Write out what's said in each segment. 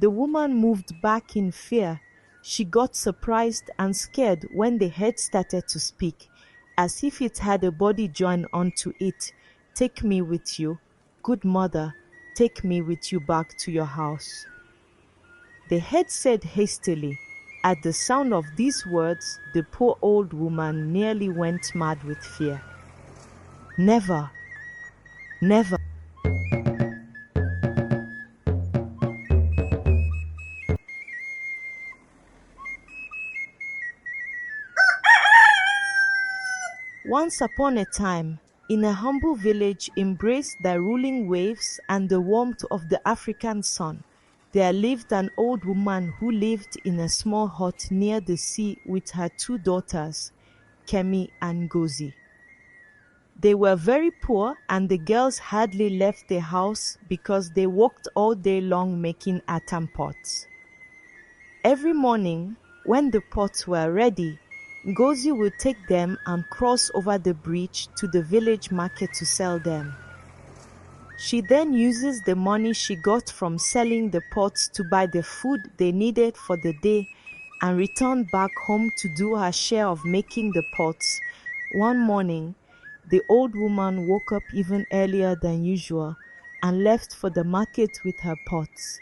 The woman moved back in fear. She got surprised and scared when the head started to speak, as if it had a body joined onto it. "Take me with you. Good mother, take me with you back to your house." The head said hastily. At the sound of these words, the poor old woman nearly went mad with fear. "Never, never." Once upon a time, in a humble village embraced by ruling waves and the warmth of the African sun, there lived an old woman who lived in a small hut near the sea with her two daughters, Kemi and Gozi. They were very poor, and the girls hardly left the house because they worked all day long making atam pots. Every morning, when the pots were ready, Ngozi would take them and cross over the bridge to the village market to sell them. She then uses the money she got from selling the pots to buy the food they needed for the day and return back home to do her share of making the pots. One morning, the old woman woke up even earlier than usual and left for the market with her pots.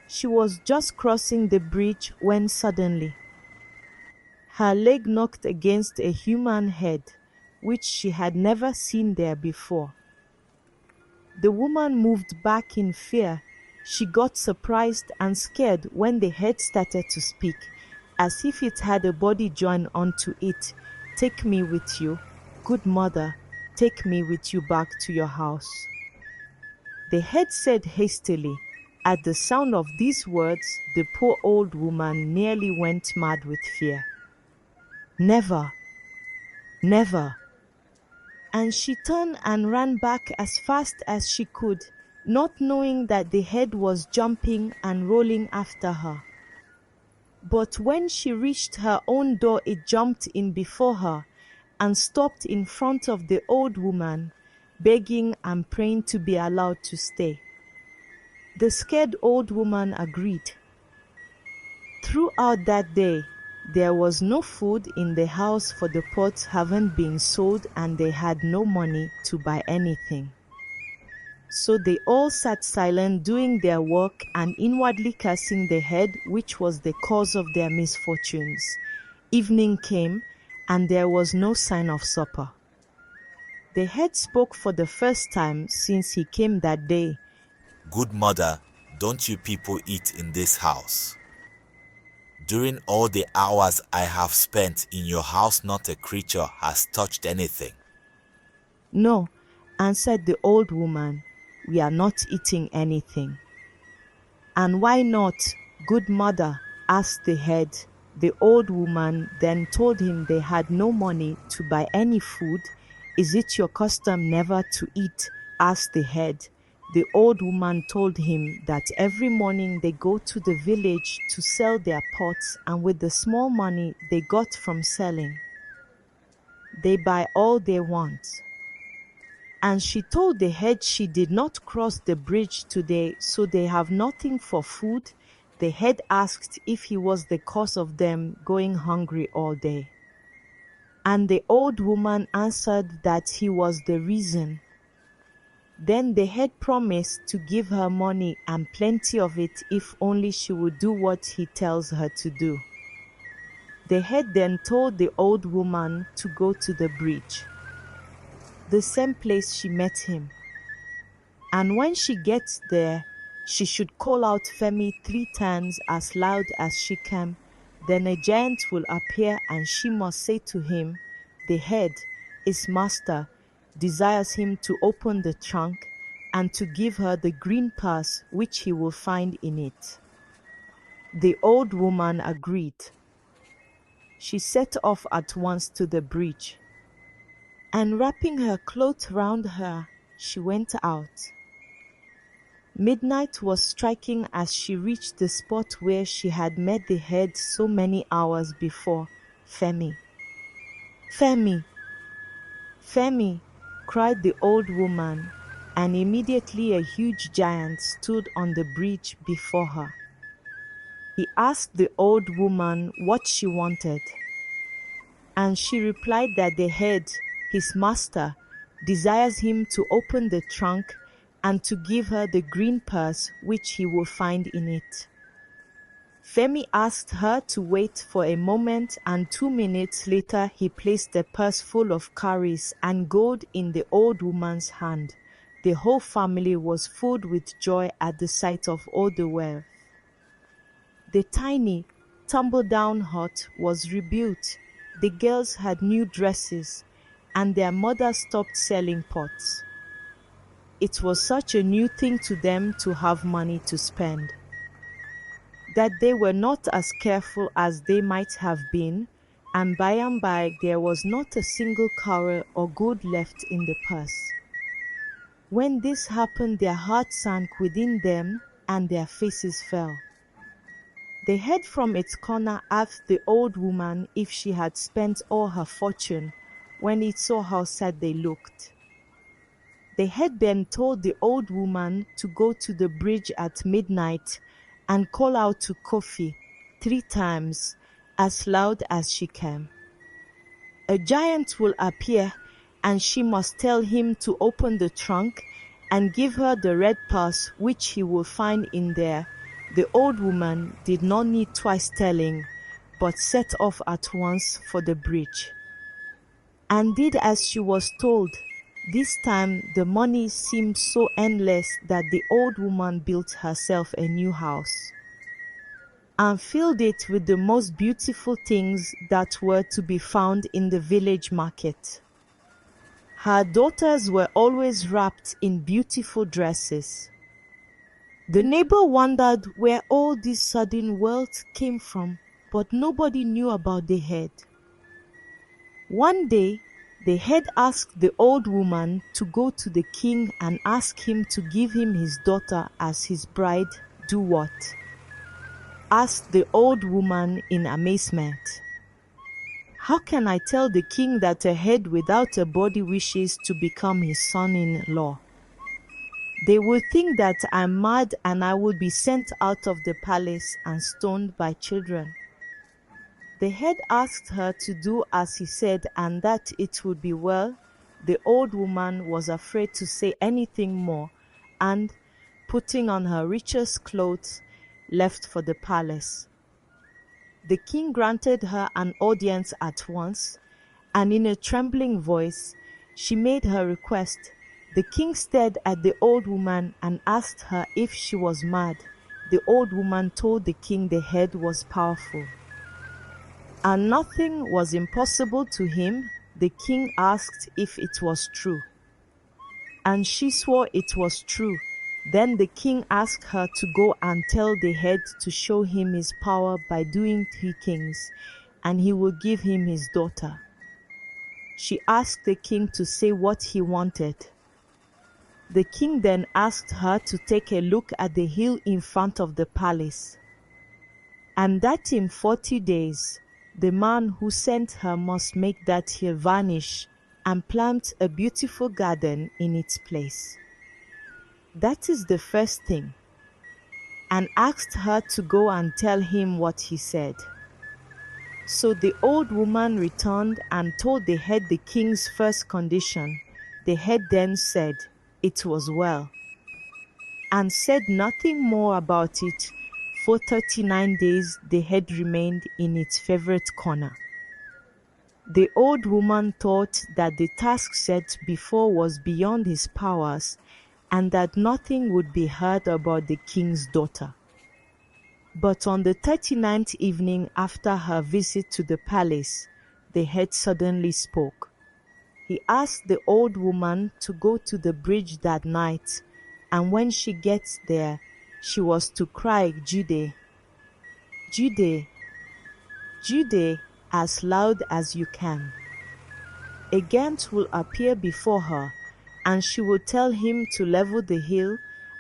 She was just crossing the bridge when suddenly her leg knocked against a human head, which she had never seen there before. The woman moved back in fear. She got surprised and scared when the head started to speak, as if it had a body joined onto it. "Take me with you. Good mother, take me with you back to your house." The head said hastily. At the sound of these words, the poor old woman nearly went mad with fear. "Never, never." And she turned and ran back as fast as she could, not knowing that the head was jumping and rolling after her. But when she reached her own door, it jumped in before her and stopped in front of the old woman, begging and praying to be allowed to stay. The scared old woman agreed. Throughout that day, there was no food in the house, for the pots haven't been sold and they had no money to buy anything. So they all sat silent, doing their work and inwardly cursing the head, which was the cause of their misfortunes. Evening came, and there was no sign of supper. The head spoke for the first time since he came that day. "Good mother, don't you people eat in this house? During all the hours I have spent in your house, not a creature has touched anything." "No," answered the old woman, "we are not eating anything." "And why not, good mother?" asked the head. The old woman then told him they had no money to buy any food. "Is it your custom never to eat?" asked the head. The old woman told him that every morning they go to the village to sell their pots, and with the small money they got from selling, they buy all they want. And she told the head she did not cross the bridge today, so they have nothing for food. The head asked if he was the cause of them going hungry all day. And the old woman answered that he was the reason. Then the head promised to give her money, and plenty of it, if only she would do what he tells her to do. The head then told the old woman to go to the bridge, the same place she met him. And when she gets there, she should call out Femi 3 times as loud as she can. Then a giant will appear, and she must say to him, the head, his master, desires him to open the trunk and to give her the green purse which he will find in it. The old woman agreed. She set off at once to the bridge, and wrapping her cloth round her, she went out. Midnight was striking as she reached the spot where she had met the head so many hours before. "Femi! Femi! Femi!" cried the old woman. and immediately a huge giant stood on the bridge before her. He asked the old woman what she wanted, and she replied that the head, his master, desires him to open the trunk and to give her the green purse which he will find in it. Femi asked her to wait for a moment, and 2 minutes later he placed a purse full of cowries and gold in the old woman's hand. The whole family was filled with joy at the sight of all the wealth. The tiny, tumble-down hut was rebuilt. The girls had new dresses, and their mother stopped selling pots. It was such a new thing to them to have money to spend, that they were not as careful as they might have been, and by there was not a single cowrie or gold left in the purse. When this happened, their hearts sank within them, and their faces fell. The head from its corner asked the old woman if she had spent all her fortune, when it saw how sad they looked. The head then told the old woman to go to the bridge at midnight and call out to Kofi 3 times, as loud as she can. A giant will appear, and she must tell him to open the trunk and give her the red purse which he will find in there. The old woman did not need twice telling, but set off at once for the bridge, and did as she was told. This time the money seemed so endless that the old woman built herself a new house and filled it with the most beautiful things that were to be found in the village market. Her daughters were always wrapped in beautiful dresses. The neighbor wondered where all this sudden wealth came from, but nobody knew about the head. One day, the head asked the old woman to go to the king and ask him to give him his daughter as his bride. Do what? Asked the old woman in amazement. How can I tell the king that a head without a body wishes to become his son-in-law? They will think that I'm mad, and I will be sent out of the palace and stoned by children. The head asked her to do as he said, and that it would be well. The old woman was afraid to say anything more, and, putting on her richest clothes, left for the palace. The king granted her an audience at once, and in a trembling voice she made her request. The king stared at the old woman and asked her if she was mad. The old woman told the king the head was powerful, and nothing was impossible to him. The king asked if it was true, and she swore it was true. Then the king asked her to go and tell the head to show him his power by doing 3 things, and he will give him his daughter. She asked the king to say what he wanted. The king then asked her to take a look at the hill in front of the palace, and that in 40 days the man who sent her must make that hill vanish and plant a beautiful garden in its place. That is the first thing, and asked her to go and tell him what he said. So the old woman returned and told the head the king's first condition. The head then said it was well, and said nothing more about it. For 39 days the head remained in its favorite corner. The old woman thought that the task set before was beyond his powers, and that nothing would be heard about the king's daughter. But on the 39th evening after her visit to the palace, the head suddenly spoke. He asked the old woman to go to the bridge that night, and when she gets there, she was to cry Jude, Jude, Jude, as loud as you can. A giant will appear before her, and she will tell him to level the hill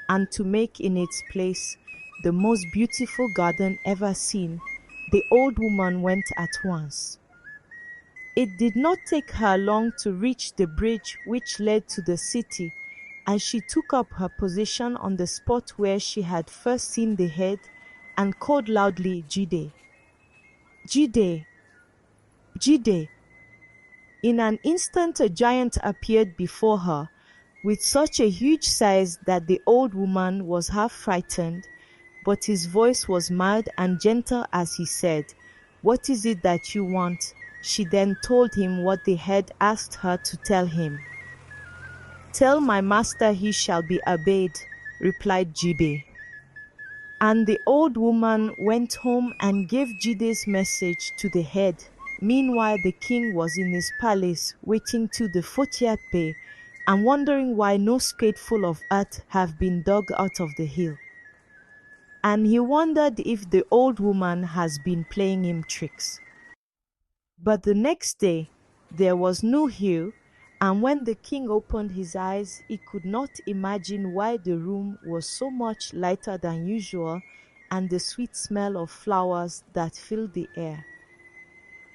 and to make in its place the most beautiful garden ever seen. The old woman went at once. It did not take her long to reach the bridge which led to the city, and she took up her position on the spot where she had first seen the head and called loudly, "Jide! Jide! Jide!" In an instant a giant appeared before her, with such a huge size that the old woman was half frightened, but his voice was mild and gentle as he said, "What is it that you want?" She then told him what the head asked her to tell him. "Tell my master he shall be obeyed," replied Jide. And the old woman went home and gave Jide's message to the head. Meanwhile the king was in his palace waiting till the 40th day and wondering why no spadeful of earth have been dug out of the hill. And he wondered if the old woman has been playing him tricks. But the next day there was no hill, and when the king opened his eyes, he could not imagine why the room was so much lighter than usual and the sweet smell of flowers that filled the air.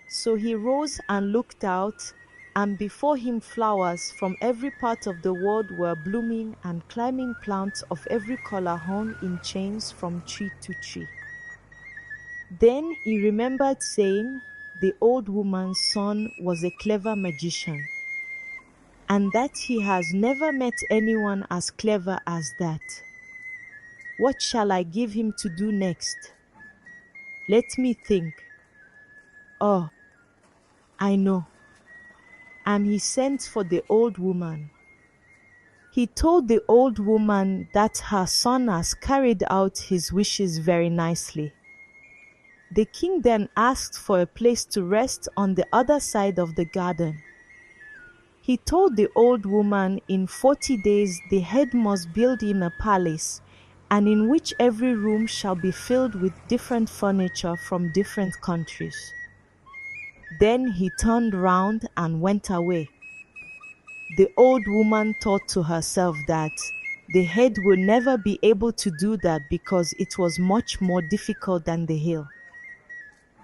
So he rose and looked out, and before him flowers from every part of the world were blooming, and climbing plants of every color hung in chains from tree to tree. Then he remembered saying the old woman's son was a clever magician, and that he has never met anyone as clever as that. What shall I give him to do next? Let me think. Oh, I know. And he sent for the old woman. He told the old woman that her son has carried out his wishes very nicely. The king then asked for a place to rest on the other side of the garden. He told the old woman in 40 days the head must build him a palace, and in which every room shall be filled with different furniture from different countries. Then he turned round and went away. The old woman thought to herself that the head would never be able to do that because it was much more difficult than the hill.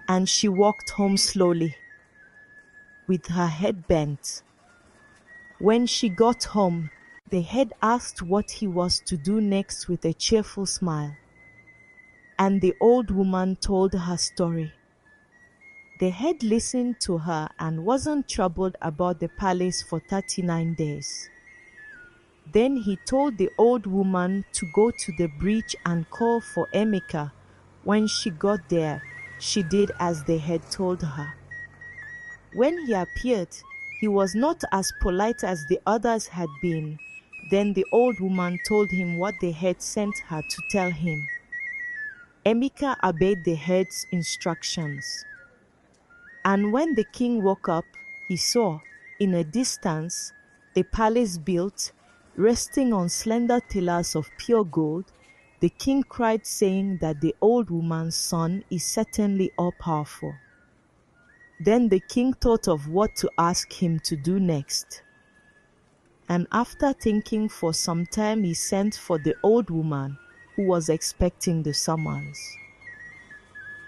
And she walked home slowly, with her head bent. When she got home, the head asked what he was to do next with a cheerful smile. And the old woman told her story. The head listened to her and wasn't troubled about the palace for 39 days. Then he told the old woman to go to the bridge and call for Emeka. When she got there, she did as the head told her. When he appeared, he was not as polite as the others had been. Then the old woman told him what the head sent her to tell him. Emeka obeyed the head's instructions. And when the king woke up, he saw, in a distance, a palace built, resting on slender pillars of pure gold. The king cried, saying that the old woman's son is certainly all-powerful. Then the king thought of what to ask him to do next. And after thinking for some time, he sent for the old woman, who was expecting the summons.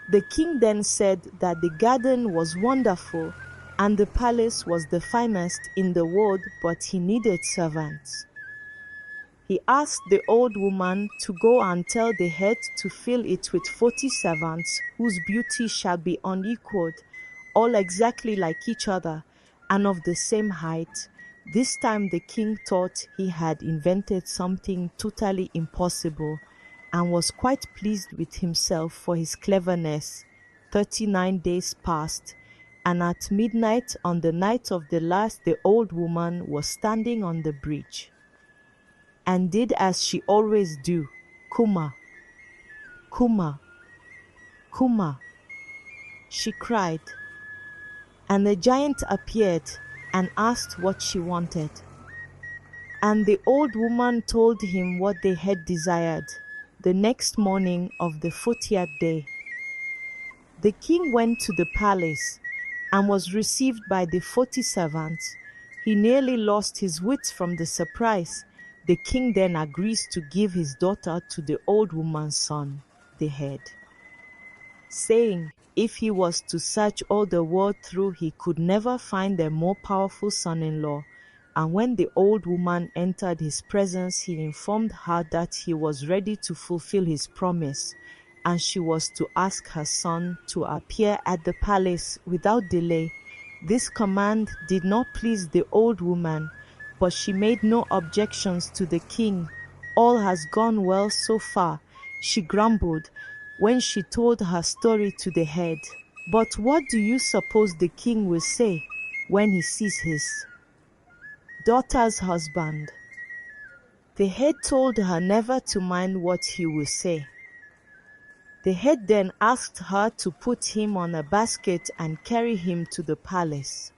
The king then said that the garden was wonderful and the palace was the finest in the world, but he needed servants. He asked the old woman to go and tell the head to fill it with 40 servants whose beauty shall be unequaled, all exactly like each other and of the same height. This time the king thought he had invented something totally impossible and was quite pleased with himself for his cleverness. 39 days passed, and at midnight on the night of the last, the old woman was standing on the bridge and did as she always do, "Kuma, Kuma, Kuma," she cried. And the giant appeared and asked what she wanted. And the old woman told him what they had desired. The next morning of the 40th day, the king went to the palace and was received by the 40 servants. He nearly lost his wits from the surprise. The king then agrees to give his daughter to the old woman's son, the head, saying if he was to search all the world through, he could never find a more powerful son-in-law and when the old woman entered his presence, he informed her that he was ready to fulfill his promise, and she was to ask her son to appear at the palace without delay. This command did not please the old woman, but she made no objections to the king. All has gone well so far, she grumbled when she told her story to the head. But what do you suppose the king will say when he sees his daughter's husband? The head told her never to mind what he will say. The head then asked her to put him on a basket and carry him to the palace,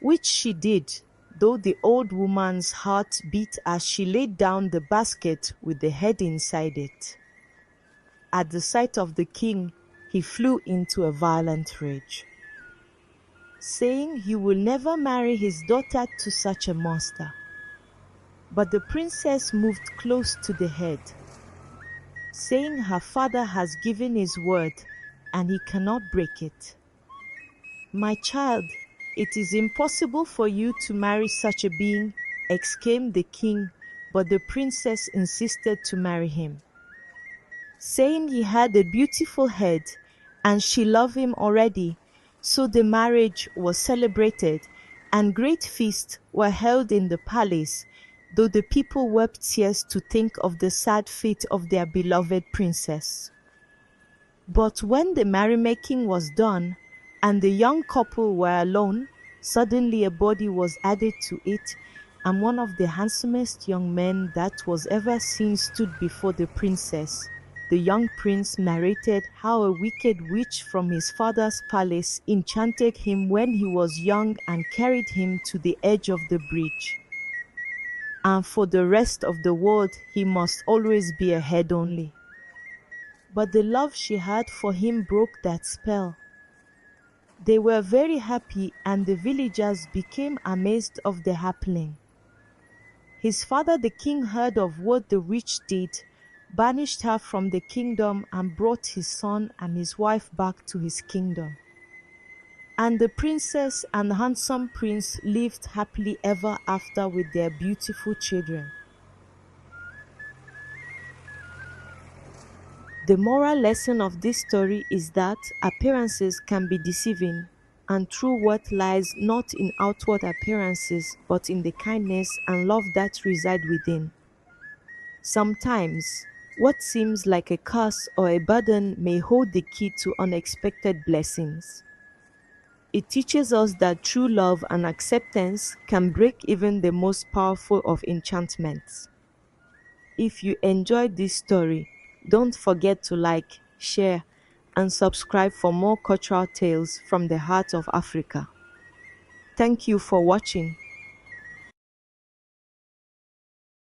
which she did, though the old woman's heart beat as she laid down the basket with the head inside it. At the sight of the king, he flew into a violent rage, saying he will never marry his daughter to such a monster. But the princess moved close to the head, saying her father has given his word and he cannot break it. My child, it is impossible for you to marry such a being, exclaimed the king, but the princess insisted to marry him, saying he had a beautiful head and she loved him already. So the marriage was celebrated and great feasts were held in the palace, though the people wept tears to think of the sad fate of their beloved princess. But when the merrymaking was done and the young couple were alone, suddenly a body was added to it, and one of the handsomest young men that was ever seen stood before the princess. The young prince narrated how a wicked witch from his father's palace enchanted him when he was young and carried him to the edge of the bridge. And for the rest of the world he must always be a head only. But the love she had for him broke that spell. They were very happy, and the villagers became amazed of the happening. His father the king heard of what the witch did, banished her from the kingdom, and brought his son and his wife back to his kingdom. And the princess and handsome prince lived happily ever after with their beautiful children. The moral lesson of this story is that appearances can be deceiving, and true worth lies not in outward appearances but in the kindness and love that reside within. Sometimes, what seems like a curse or a burden may hold the key to unexpected blessings. It teaches us that true love and acceptance can break even the most powerful of enchantments. If you enjoyed this story, don't forget to like, share, and subscribe for more cultural tales from the heart of Africa. Thank you for watching.